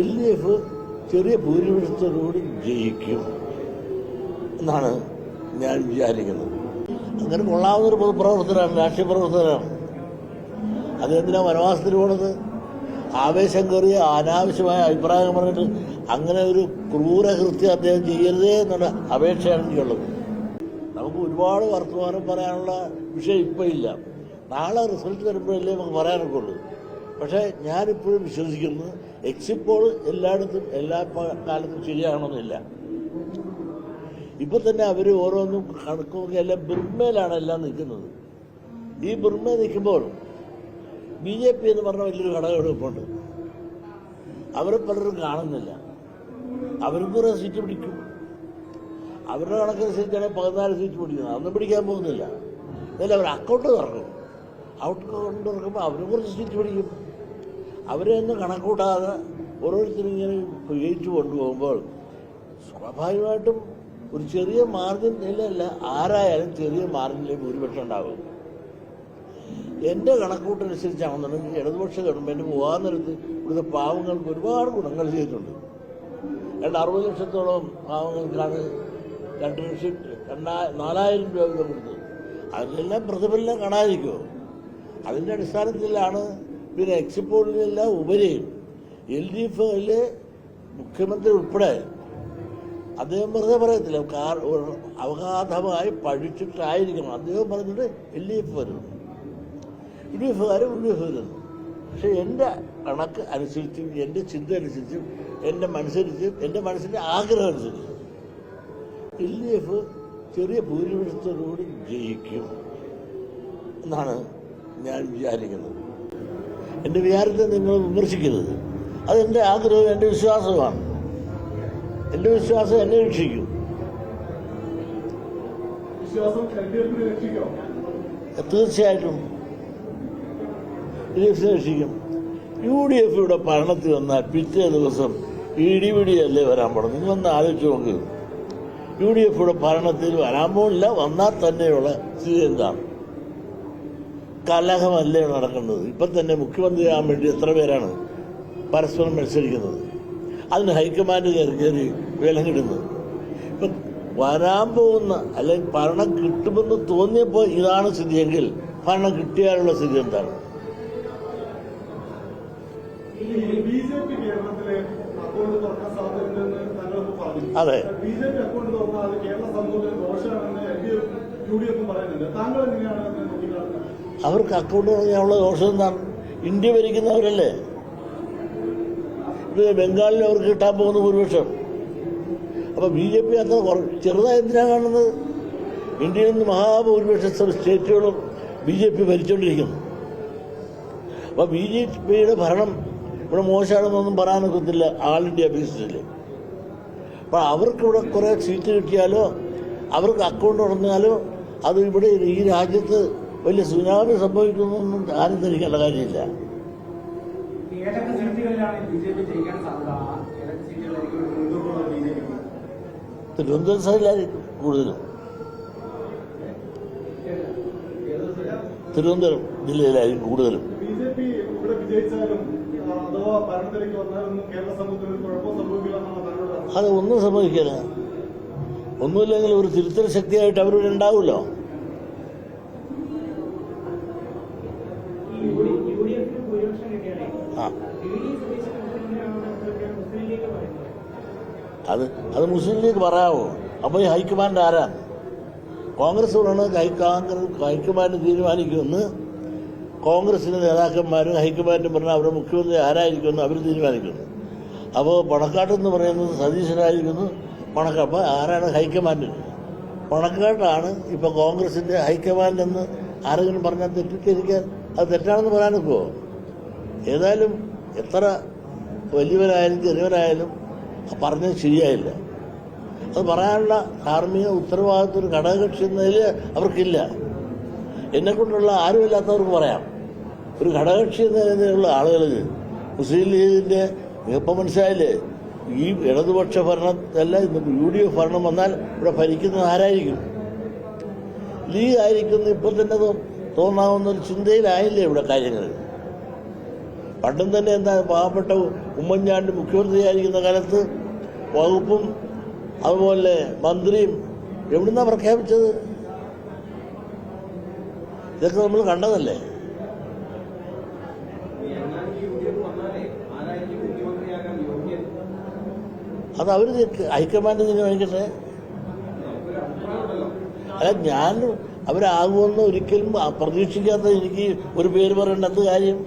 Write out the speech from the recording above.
LDF ചെറിയ ഭൂരിപക്ഷത്തോടുകൂടി ജയിക്കും എന്നാണ് ഞാൻ വിചാരിക്കുന്നത്. അങ്ങനെ കൊള്ളാവുന്നൊരു പൊതുപ്രവർത്തനമാണ്, രാഷ്ട്രീയ പ്രവർത്തനമാണ്. അദ്ദേഹത്തിനാണ് വനവാസത്തിന് പോണത്. ആവേശം കയറിയ അനാവശ്യമായ അഭിപ്രായം പറഞ്ഞിട്ട് അങ്ങനെ ഒരു ക്രൂരകൃത്യം അദ്ദേഹം ചെയ്യരുതേ എന്നുള്ള അപേക്ഷയാണ് എനിക്കുള്ളത്. നമുക്ക് ഒരുപാട് വർത്തമാനം പറയാനുള്ള വിഷയം ഇപ്പം ഇല്ല. നാളെ റിസൾട്ട് വരുമ്പോഴല്ലേ നമുക്ക് പറയാനൊക്കെ ഉള്ളൂ. പക്ഷേ ഞാനിപ്പോഴും വിശ്വസിക്കുന്നു എക്സിറ്റ് പോൾ എല്ലായിടത്തും എല്ലാ കാലത്തും ശരിയാകണമെന്നില്ല. ഇപ്പം തന്നെ അവർ ഓരോന്നും കണക്കൊക്കെ എല്ലാം ബിർമയിലാണ് എല്ലാം നിൽക്കുന്നത്. ഈ ബിർമയിൽ നിൽക്കുമ്പോൾ BJP എന്ന് പറഞ്ഞ വലിയൊരു ഘടകം ഇവിടെ ഇപ്പുണ്ട്. അവരെ പലരും കാണുന്നില്ല. അവരും കുറേ സീറ്റ് പിടിക്കും. അവരുടെ കണക്കനുസരിച്ചാണെങ്കിൽ 14 സീറ്റ് പിടിക്കുന്നത്. അതൊന്നും പിടിക്കാൻ പോകുന്നില്ല. എന്നാലും അവർ അക്കൗണ്ട് തുറക്കും. അക്കൗണ്ട് തുറക്കുമ്പോൾ അവരും കുറച്ച് സീറ്റ് പിടിക്കും. അവരെയൊന്നും കണക്കൂട്ടാതെ ഓരോരുത്തരും ഇങ്ങനെ ജയിച്ചു കൊണ്ടുപോകുമ്പോൾ സ്വാഭാവികമായിട്ടും ഒരു ചെറിയ മാർജിനിലല്ല, ആരായാലും ചെറിയ മാർജിനിലെ ഭൂരിപക്ഷം ഉണ്ടാകും. എൻ്റെ കണക്കൂട്ടനുസരിച്ചാണെന്നുണ്ടെങ്കിൽ ഇടതുപക്ഷ ഗവൺമെൻറ് പോകാൻ നേരത്ത് ഇവിടുത്തെ പാവങ്ങൾക്ക് ഒരുപാട് ഗുണങ്ങൾ ചെയ്തിട്ടുണ്ട്. 60 ലക്ഷത്തോളം പാവങ്ങൾക്കാണ് 4,000 രൂപ വീതം കൊടുത്തത്. അതിലെല്ലാം പ്രതിഫലനം കാണാതിരിക്കുമോ? അതിൻ്റെ അടിസ്ഥാനത്തിലാണ് പിന്നെ എക്സിറ്റ് പോളിലെല്ലാം ഉപരിയും LDFയിലെ മുഖ്യമന്ത്രി ഉൾപ്പെടെ അദ്ദേഹം വെറുതെ പറയത്തില്ല, അവഗാധമായി പഠിച്ചിട്ടായിരിക്കണം. അദ്ദേഹം പറഞ്ഞിട്ട് LDF വരുന്നു, UDFകാരും UDF വരുന്നു. പക്ഷെ എൻ്റെ കണക്ക് അനുസരിച്ചും എൻ്റെ ചിന്ത അനുസരിച്ചും എൻ്റെ മനസ്സിൻ്റെ ആഗ്രഹം അനുസരിച്ചും LDF ചെറിയ ഭൂരിപക്ഷത്തോടുകൂടി ജയിക്കും എന്നാണ് ഞാൻ വിചാരിക്കുന്നത്. എൻ്റെ വിചാരത്തെ നിങ്ങൾ വിമർശിക്കരുത്. അതെൻ്റെ ആഗ്രഹവും എൻ്റെ വിശ്വാസവുമാണ്. എൻ്റെ വിശ്വാസം എന്നെ രക്ഷിക്കും. തീർച്ചയായിട്ടും LDF രക്ഷിക്കും. UDF ഇവിടെ ഭരണത്തിൽ വന്നാൽ പിറ്റേ ദിവസം ഇടിപിടിയല്ലേ വരാൻ പോണം. നിങ്ങളൊന്ന് ആലോചിച്ച് നോക്കുക. UDF ഇവിടെ ഭരണത്തിൽ വരാൻ പോകില്ല. വന്നാൽ തന്നെയുള്ള സ്ഥിതി എന്താണ്? കലഹമല്ലേ നടക്കുന്നത്. ഇപ്പം തന്നെ മുഖ്യമന്ത്രിയാകാൻ വേണ്ടി എത്ര പേരാണ് പരസ്പരം മത്സരിക്കുന്നത്? അതിന് ഹൈക്കമാൻഡ് കയറി വിലങ്ങിടുന്നത്. ഇപ്പം വരാൻ പോകുന്ന അല്ലെങ്കിൽ ഭരണം കിട്ടുമെന്ന് തോന്നിയപ്പോൾ ഇതാണ് സ്ഥിതിയെങ്കിൽ ഭരണം കിട്ടിയാലുള്ള സ്ഥിതി എന്താണ്? അതെ, അവർക്ക് അക്കൗണ്ട് തുടങ്ങിയുള്ള ദോഷം എന്താണ്? ഇന്ത്യ ഭരിക്കുന്നവരല്ലേ. ഇത് ബംഗാളിൽ അവർക്ക് കിട്ടാൻ പോകുന്ന ഭൂരിപക്ഷം. അപ്പൊ BJP അത്ര ചെറുതായി എന്തിനാണ് കാണുന്നത്? ഇന്ത്യയിൽ നിന്ന് മഹാഭൂരിപക്ഷ സ്റ്റേറ്റുകളും BJP ഭരിച്ചുകൊണ്ടിരിക്കുന്നു. അപ്പൊ BJPയുടെ ഭരണം ഇവിടെ മോശമാണെന്നൊന്നും പറയാനൊക്കത്തില്ല ആൾ ഇന്ത്യ ബേസിസിൽ. അപ്പൊ അവർക്കിവിടെ കുറെ സീറ്റ് കിട്ടിയാലോ അവർക്ക് അക്കൗണ്ട് തുറന്നാലോ അത് ഇവിടെ ഈ രാജ്യത്ത് വലിയ സുനാമി സംഭവിക്കുന്നൊന്നും ആരും ധരിക്കേണ്ട കാര്യമില്ല. തിരുവനന്തപുരം സൈഡിലായിരിക്കും കൂടുതലും. തിരുവനന്തപുരം ജില്ലയിലായിരിക്കും കൂടുതലും. അത് ഒന്നും സംഭവിക്കില്ല. ഒന്നുമില്ലെങ്കിൽ ഒരു തിരുത്തൽ ശക്തിയായിട്ട് അവരിവിടെ ഉണ്ടാവുമല്ലോ. അത് മുസ്ലിം ലീഗ് പറയാമോ? അപ്പോൾ ഈ ഹൈക്കമാൻഡ് ആരാ? കോൺഗ്രസ് ഹൈക്കമാൻഡ് തീരുമാനിക്കുമെന്ന് കോൺഗ്രസിന്റെ നേതാക്കന്മാരും ഹൈക്കമാൻഡും പറഞ്ഞാൽ അവരുടെ മുഖ്യമന്ത്രി ആരായിരിക്കുമെന്ന് അവർ തീരുമാനിക്കുന്നു. അപ്പോൾ പണക്കാട്ടെന്ന് പറയുന്നത് സതീശനായിരിക്കുന്നു. അപ്പോൾ ആരാണ് ഹൈക്കമാൻഡ്? പണക്കാട്ടാണ് ഇപ്പോൾ കോൺഗ്രസിന്റെ ഹൈക്കമാൻഡ് എന്ന് ആരെങ്കിലും പറഞ്ഞാൽ തെറ്റിദ്ധരിക്കാൻ അത് തെറ്റാണെന്ന് പറയാനൊക്കുമോ? ഏതായാലും എത്ര വലിയവരായാലും ചെറിയവരായാലും പറഞ്ഞത് ശരിയായില്ല. അത് പറയാനുള്ള ധാർമ്മിക ഉത്തരവാദിത്വം ഒരു ഘടകകക്ഷി എന്നതിൽ അവർക്കില്ല. എന്നെക്കൊണ്ടുള്ള ആരുമില്ലാത്തവർക്ക് പറയാം. ഒരു ഘടകകക്ഷി എന്നതിലുള്ള ആളുകൾക്ക് മുസ്ലിം ലീഗിന്റെ ഇപ്പം മനസ്സിലായില്ലേ? ഈ ഇടതുപക്ഷ ഭരണമല്ല UDF ഭരണം വന്നാൽ ഇവിടെ ഭരിക്കുന്നത് ആരായിരിക്കും? ലീഗ് ആയിരിക്കുന്നു. ഇപ്പം തന്നെ തോന്നാവുന്ന ഒരു ചിന്തയിലായില്ലേ ഇവിടെ കാര്യങ്ങൾ? പണ്ടും തന്നെ എന്താ പാവപ്പെട്ട ഉമ്മൻചാണ്ടി മുഖ്യമന്ത്രിയായിരിക്കുന്ന കാലത്ത് വകുപ്പും അതുപോലെ മന്ത്രിയും എവിടുന്നാ പ്രഖ്യാപിച്ചത്? ഇതൊക്കെ നമ്മൾ കണ്ടതല്ലേ. അത് അവർ ഹൈക്കമാൻഡ് തീരുമാനിക്കട്ടെ. അല്ല, ഞാൻ അവരാകുമെന്ന് ഒരിക്കലും പ്രതീക്ഷിക്കാത്ത എനിക്ക് ഒരു പേര് പറയേണ്ട എന്ത് കാര്യം?